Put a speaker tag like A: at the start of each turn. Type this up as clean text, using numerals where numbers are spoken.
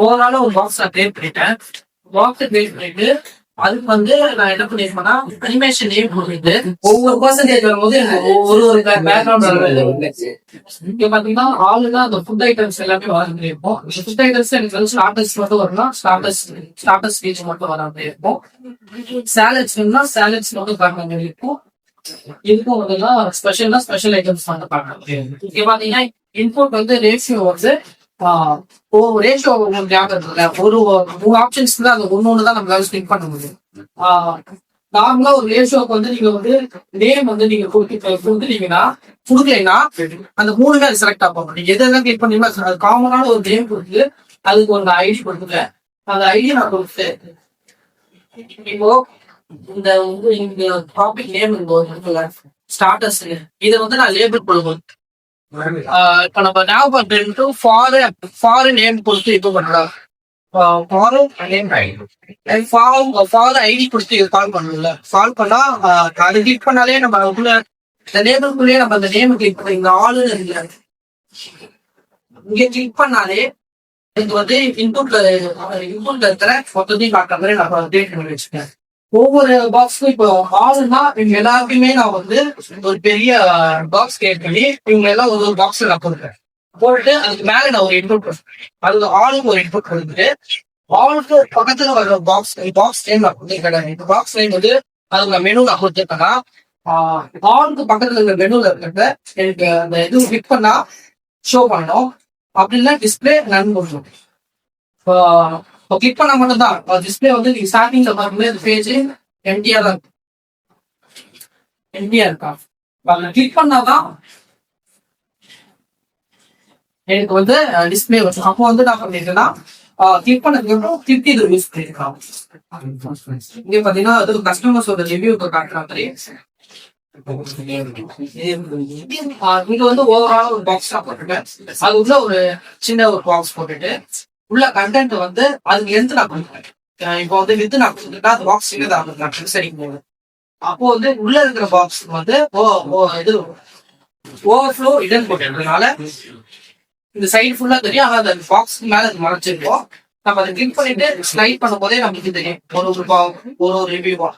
A: ஓவரால ஒரு பாக்ஸ் நான் கிரியேட் பண்ணிட்டேன். பாக்ஸ் கிரியேட் பண்ணிட்டு அதுக்கு வந்து நான் என்ன பண்ணிருப்பேன்னா அனிமேஷன் நேம் போட்டுட்டு ஒவ்வொரு பர்சன்டேஜ் வரும்போது ஒரு பேக்ரவுண்ட் இங்க பாத்தீங்கன்னா ஆளுங்க அந்த ஃபுட் ஐட்டம்ஸ் எல்லாமே வர மாதிரி இருக்கும். ஃபுட் ஐட்டம்ஸ் எனக்கு வந்து ஸ்டார்டர்ஸ் மட்டும் வரலாம், ஸ்டார்டர்ஸ் ஸ்பீச் மட்டும் வர மாதிரி இருக்கும். சாலட்ஸ் வேணும்னா சாலட்ஸ் மட்டும் பார்க்க மாதிரி இருக்கும். இதுக்கும் வந்து ஸ்பெஷல் ஐட்டம்ஸ் வந்து பார்க்கலாம். இங்க பாத்தீங்கன்னா இன்புட் வந்து ரேஷியோ வந்து ரேஷியோ உங்களுக்கு ஞாபகம் இருக்குல்ல, ஒரு மூணு ஆப்ஷன்ஸ் தான் அது ஒன்னொன்னு நம்மளால ஸ்பிக் பண்ண முடியும். நார்மலா ஒரு ரேஷியோக்கு வந்து நீங்க வந்து நேம் வந்து நீங்க கொடுத்தீங்கன்னா கொடுக்கலைன்னா அந்த மூணு பேர் செலக்ட் ஆகும். நீங்க எதெல்லாம் கிளிக் பண்ணீங்கன்னா அது காமனான ஒரு நேம் கொடுத்து அதுக்கு ஒரு ஐடி கொடுத்துங்க. அந்த ஐடி நான் கொடுத்து இப்போ இந்த டாபிக் நேம் இருக்குல்ல ஸ்டார்டர்ஸ், இதை வந்து நான் லேபிள் கொடுக்கணும். இப்ப நம்ம ஞாபகம் ஃபாரின் நேம் கொடுத்து இது பண்ணலாம். ஃபாரின் ஐடி கொடுத்து இது கால் பண்ணல. கால் பண்ணா அது கிளிக் பண்ணாலே நம்ம உள்ள இந்த லேபிள்குள்ளேயே நம்ம அந்த நேம் கிளிக் பண்ணி இந்த ஆளு இங்க கிளிக் பண்ணாலே இது வந்து இன்புட்ல இருக்கிற மொத்தத்தையும் காட்டுற மாதிரி நான் அப்டேட் பண்ணி வச்சுக்கேன். ஒவ்வொரு பாக்ஸுக்கும் இப்போ ஆளுன்னா இவங்க எல்லாருக்குமே நான் வந்து ஒரு பெரிய பாக்ஸ் கிரியேட் பண்ணி இவங்க எல்லாம் ஒரு பாக்ஸ்ல நான் போட்டுட்டு அதுக்கு மேல நான் ஒரு இன்புட் அது ஆளுக்கு ஒரு இன்புட் கொடுத்துட்டு ஆளுக்கு பக்கத்துல வர பாக்ஸ் நேம் நான் கொடுத்துருக்கேன். இந்த பாக்ஸ் நேம் வந்து அது நான் மெனு நான் கொடுத்துருக்கேன்னா ஆளுக்கு பக்கத்துல இருக்கிற மெனுல இருக்கிறத எனக்கு அந்த இது கிளிக் பண்ணா ஷோ பண்ணணும். அப்படின்னா டிஸ்பிளே நன் கொடுக்கணும். கிளிக் பண்ணா மட்டும் தான் டிஸ்பிளே வந்து நீங்க ஸ்டார்டிங்ல பார்க்கும்போது பேஜ் எம்டியா தான் எம்டியா இருக்கா. கிளிக் பண்ணாதான் எனக்கு வந்து டிஸ்பிளே வரும். அப்போ வந்து நான் பண்ணிருக்கேன்னா கிளிக் பண்ணதுக்கு அப்புறம் திருப்பி இது யூஸ் பண்ணிருக்கலாம். இங்க பாத்தீங்கன்னா அது கஸ்டமர்ஸோட ரிவ்யூ காட்டுற மாதிரி இங்க வந்து ஓவரால் ஒரு பாக்ஸ் தான் போட்டுட்டேன். அது உள்ள ஒரு சின்ன ஒரு பாக்ஸ் போட்டுட்டு உள்ள கண்டென்ட் வந்து அதுக்கு எடுத்து நான் கொடுப்பேன். இப்போ வந்து வித்து நான் கொடுத்துட்டா அந்த பாக்ஸ் சின்னதாக சரிக்கும். அப்போ வந்து உள்ள இருக்கிற பாக்ஸ் வந்து இது ஓவர்ஃப்ளோ இடன் போட்டதுனால இந்த சைடு ஃபுல்லா தெரியும். ஆனா அந்த பாக்ஸ் மேல அது மறைச்சிருக்கோம். நம்ம அதை கிளிக் பண்ணிட்டு ஸ்லைட் பண்ணும் போதே நமக்கு தெரியும் ஒரு ரிவ்யூவா.